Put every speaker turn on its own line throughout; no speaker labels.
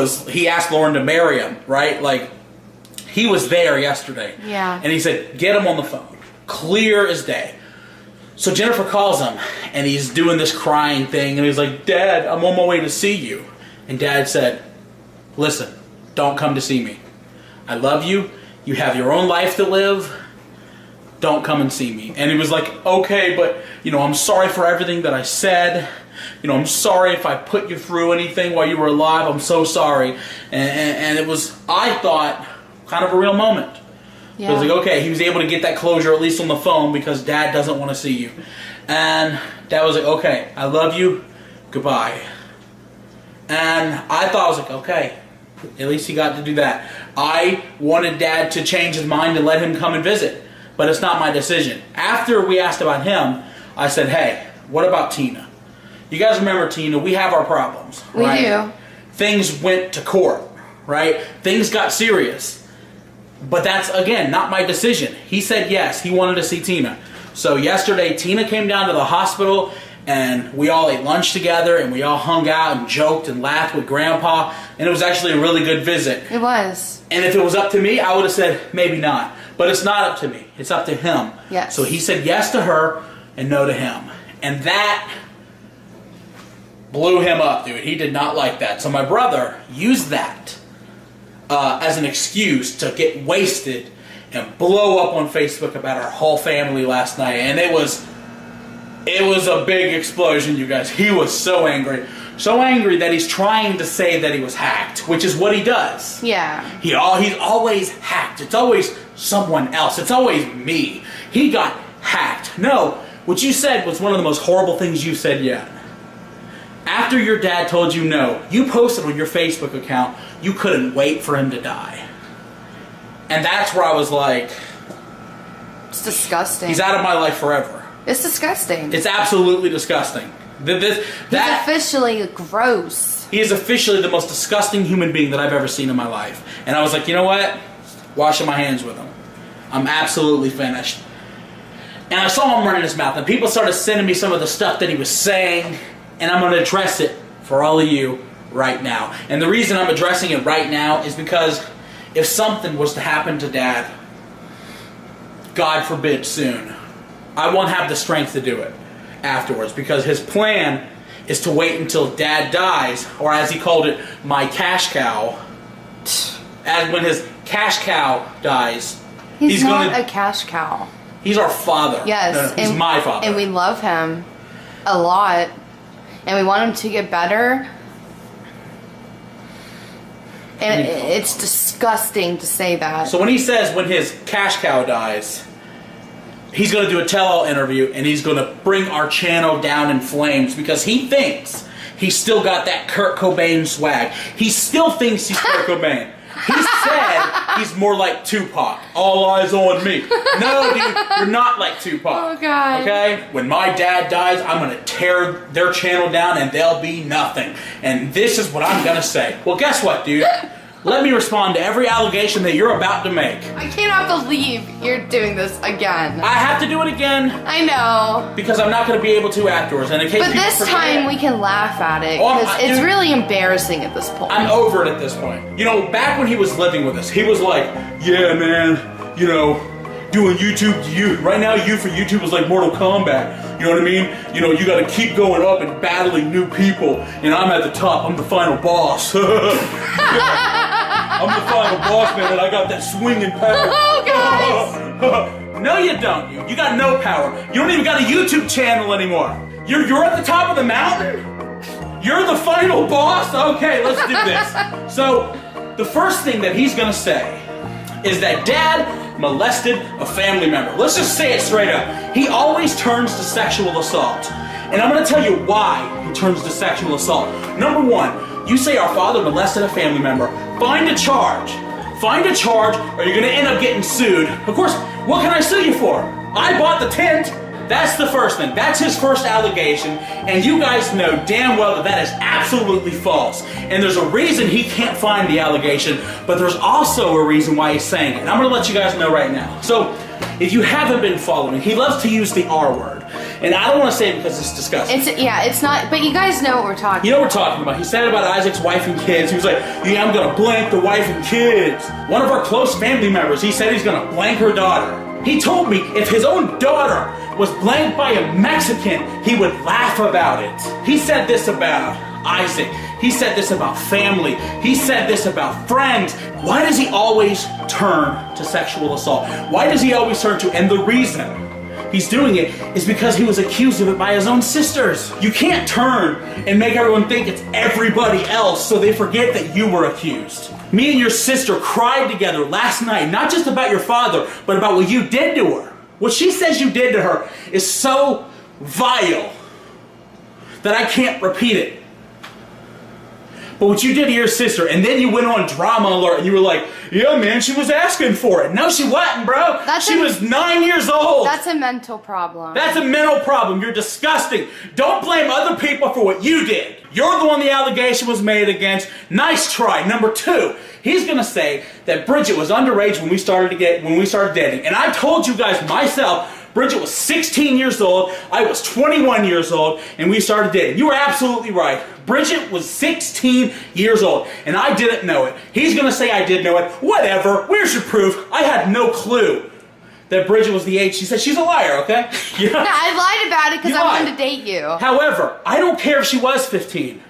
he asked Lauren to marry him, right? Like, he was there yesterday.
Yeah.
And he said, get him on the phone. Clear as day. So Jennifer calls him, and he's doing this crying thing, and he's like, Dad, I'm on my way to see you. And Dad said, listen, don't come to see me. I love you. You have your own life to live. Don't come and see me. And he was like, okay, but, I'm sorry for everything that I said. I'm sorry if I put you through anything while you were alive. I'm so sorry. And it was, I thought, kind of a real moment. Yeah. It was like, okay, he was able to get that closure at least on the phone because Dad doesn't want to see you. And Dad was like, okay, I love you. Goodbye. And I thought, I was like, okay, at least he got to do that. I wanted Dad to change his mind and let him come and visit. But it's not my decision. After we asked about him, I said, hey, what about Tina? You guys remember Tina? We have our problems, right? We do. Things went to court, right? Things got serious. But that's, again, not my decision. He said yes, he wanted to see Tina. So yesterday, Tina came down to the hospital, and we all ate lunch together, and we all hung out and joked and laughed with Grandpa, and it was actually a really good visit.
It was.
And if it was up to me, I would have said maybe not. But it's not up to me. It's up to him.
Yes.
So he said yes to her and no to him. And that blew him up, dude. He did not like that. So my brother used that as an excuse to get wasted and blow up on Facebook about our whole family last night. And it was a big explosion, you guys. He was so angry. So angry that he's trying to say that he was hacked, which is what he does.
Yeah.
He's always hacked. It's always someone else. It's always me. He got hacked. No, what you said was one of the most horrible things you said yet. After your dad told you no, you posted on your Facebook account you couldn't wait for him to die. And that's where I was like,
it's disgusting.
He's out of my life forever.
It's disgusting.
It's absolutely disgusting.
He's officially gross.
He is officially the most disgusting human being that I've ever seen in my life. And I was like, you know what? Washing my hands with him. I'm absolutely finished. And I saw him running his mouth, and people started sending me some of the stuff that he was saying, and I'm going to address it for all of you right now. And the reason I'm addressing it right now is because if something was to happen to Dad, God forbid soon, I won't have the strength to do it afterwards, because his plan is to wait until Dad dies, or as he called it, my cash cow. As when his cash cow dies,
he's not a cash cow.
He's our father.
Yes.
No, he's my father.
And we love him a lot. And we want him to get better. And it's disgusting to say that.
So when he says when his cash cow dies, he's going to do a tell-all interview, and he's going to bring our channel down in flames because he thinks he's still got that Kurt Cobain swag. He still thinks he's Kurt Cobain. He said he's more like Tupac. All eyes on me. No, dude, you're not like Tupac.
Oh, God.
Okay? When my dad dies, I'm going to tear their channel down and there'll be nothing. And this is what I'm going to say. Well, guess what, dude? Let me respond to every allegation that you're about to make.
I cannot believe you're doing this again.
I have to do it again.
I know.
Because I'm not going to be able to afterwards. And in case
but this time we can laugh at it. Because it's really embarrassing at this point.
I'm over it at this point. You know, back when he was living with us, he was like, yeah, man, doing YouTube, right now you for YouTube is like Mortal Kombat. You know what I mean? You got to keep going up and battling new people. And I'm at the top. I'm the final boss. I'm the final boss, man, and I got that swinging power.
Oh, guys!
No, you don't. You got no power. You don't even got a YouTube channel anymore. You're at the top of the mountain? You're the final boss? Okay, let's do this. So, the first thing that he's going to say is that Dad molested a family member. Let's just say it straight up. He always turns to sexual assault. And I'm going to tell you why he turns to sexual assault. Number one, you say our father molested a family member. Find a charge. Find a charge or you're going to end up getting sued. Of course, what can I sue you for? I bought the tent. That's the first thing. That's his first allegation. And you guys know damn well that that is absolutely false. And there's a reason he can't find the allegation, but there's also a reason why he's saying it. And I'm going to let you guys know right now. So, if you haven't been following, he loves to use the R word. And I don't want to say it because it's disgusting.
It's not, but you guys know what we're talking about.
You know what we're talking about. He said about Isaac's wife and kids. He was like, yeah, I'm going to blank the wife and kids. One of our close family members, he said he's going to blank her daughter. He told me if his own daughter was blanked by a Mexican, he would laugh about it. He said this about Isaac. He said this about family. He said this about friends. Why does he always turn to sexual assault? Why does he always turn to, and the reason he's doing it is because he was accused of it by his own sisters. You can't turn and make everyone think it's everybody else so they forget that you were accused. Me and your sister cried together last night, not just about your father, but about what you did to her. What she says you did to her is so vile that I can't repeat it. But what you did to your sister, and then you went on Drama Alert, and you were like, yeah, man, she was asking for it. No, she wasn't, bro. She was 9 years old.
That's a mental problem.
That's a mental problem. You're disgusting. Don't blame other people for what you did. You're the one the allegation was made against. Nice try. Number two, he's going to say that Bridget was underage when we started dating. And I told you guys myself, Bridget was 16 years old, I was 21 years old, and we started dating. You were absolutely right. Bridget was 16 years old, and I didn't know it. He's going to say I did know it. Whatever. Where's your proof? I had no clue that Bridget was the age. She said she's a liar, okay?
No, I lied about it because I wanted to date you.
However, I don't care if she was 15.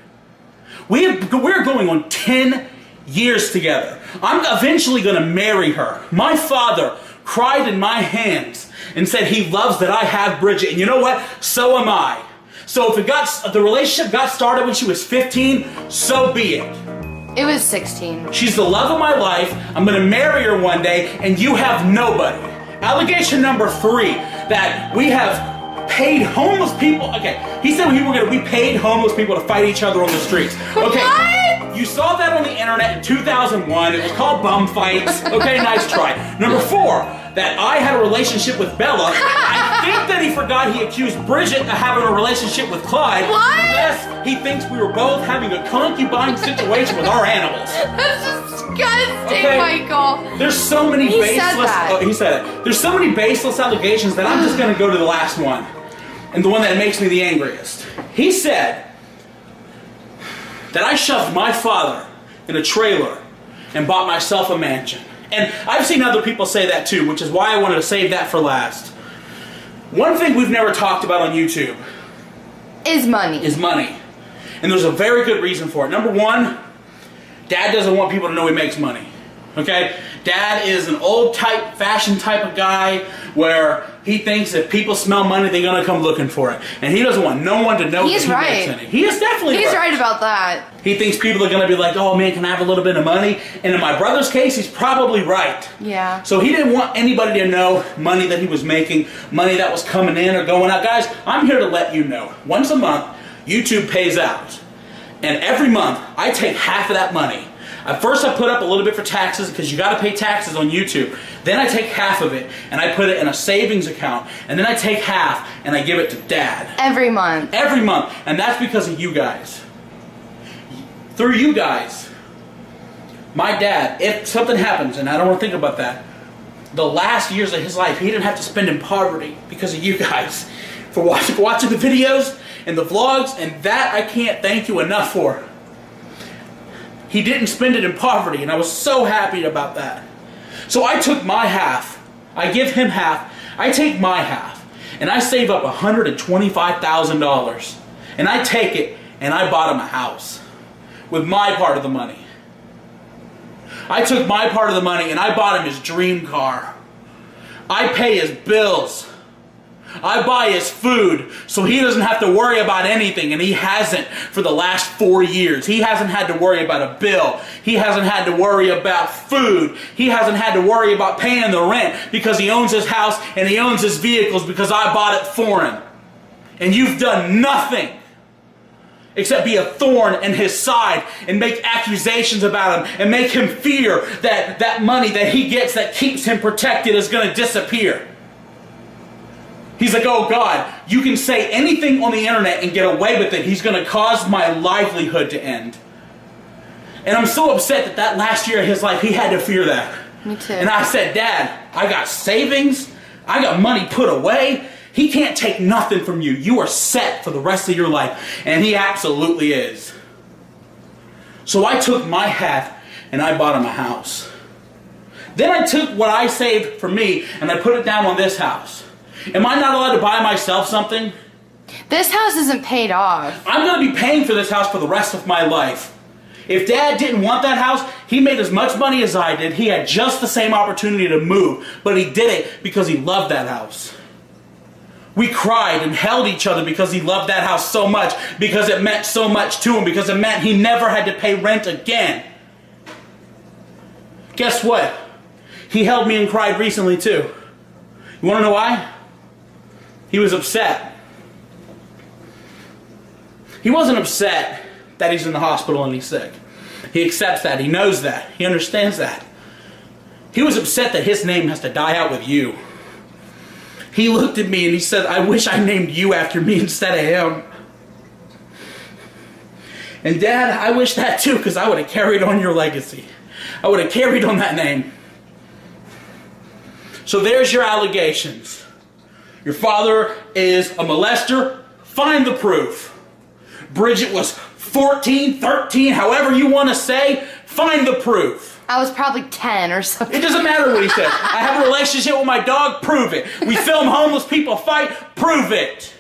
We're going on 10 years together. I'm eventually going to marry her. My father cried in my hands and said he loves that I have Bridget. And you know what? So am I. So if the relationship got started when she was 15, so be it.
It was 16.
She's the love of my life. I'm going to marry her one day, and you have nobody. Allegation number 3, that we have paid homeless people. Okay, he said we paid homeless people to fight each other on the streets. Okay.
What?
You saw that on the internet in 2001. It was called bum fights. Okay, nice try. Number 4, that I had a relationship with Bella. I think that he forgot he accused Bridget of having a relationship with Clyde.
What?
Yes, he thinks we were both having a concubine situation with our animals.
That's disgusting,
Okay.
Michael.
There's so many
He
baseless.
said that.
Oh, he said it. There's so many baseless allegations that I'm just going to go to the last one, and the one that makes me the angriest. He said that I shoved my father in a trailer and bought myself a mansion. And I've seen other people say that too, which is why I wanted to save that for last. One thing we've never talked about on YouTube
Is money.
is money. And there's a very good reason for it. Number 1, Dad doesn't want people to know he makes money. Okay? Dad is an old type, fashioned type of guy where he thinks if people smell money, they're going to come looking for it. And he doesn't want no one to know that he makes any. He is definitely
He's right about that.
He thinks people are going to be like, oh man, can I have a little bit of money? And in my brother's case, he's probably right.
Yeah.
So he didn't want anybody to know money that he was making, money that was coming in or going out. Guys, I'm here to let you know. Once a month, YouTube pays out. And every month, I take half of that money. At first I put up a little bit for taxes because you got to pay taxes on YouTube. Then I take half of it and I put it in a savings account. And then I take half and I give it to Dad.
Every month.
Every month. And that's because of you guys. Through you guys. My dad, if something happens, and I don't want to think about that, the last years of his life, he didn't have to spend in poverty because of you guys. For watching the videos and the vlogs, and that I can't thank you enough for. He didn't spend it in poverty, and I was so happy about that. So I took my half, I give him half, I take my half, and I save up $125,000. And I take it, and I bought him a house with my part of the money. I took my part of the money, and I bought him his dream car. I pay his bills. I buy his food so he doesn't have to worry about anything, and he hasn't for the last 4 years. He hasn't had to worry about a bill. He hasn't had to worry about food. He hasn't had to worry about paying the rent because he owns his house and he owns his vehicles because I bought it for him. And you've done nothing except be a thorn in his side and make accusations about him and make him fear that that money that he gets that keeps him protected is going to disappear. He's like, oh God, you can say anything on the internet and get away with it. He's going to cause my livelihood to end. And I'm so upset that last year of his life, he had to fear that.
Me too.
And I said, Dad, I got savings. I got money put away. He can't take nothing from you. You are set for the rest of your life. And he absolutely is. So I took my half and I bought him a house. Then I took what I saved for me and I put it down on this house. Am I not allowed to buy myself something?
This house isn't paid off.
I'm going to be paying for this house for the rest of my life. If Dad didn't want that house, he made as much money as I did. He had just the same opportunity to move, but he did it because he loved that house. We cried and held each other because he loved that house so much, because it meant so much to him, because it meant he never had to pay rent again. Guess what? He held me and cried recently too. You want to know why? He was upset. He wasn't upset that he's in the hospital and he's sick. He accepts that. He knows that. He understands that. He was upset that his name has to die out with you. He looked at me and he said, I wish I named you after me instead of him. And Dad, I wish that too, because I would have carried on your legacy. I would have carried on that name. So there's your allegations. Your father is a molester. Find the proof. Bridget was 14, 13, however you want to say. Find the proof.
I was probably 10 or something.
It doesn't matter what he said. I have a relationship with my dog. Prove it. We film homeless people fight. Prove it.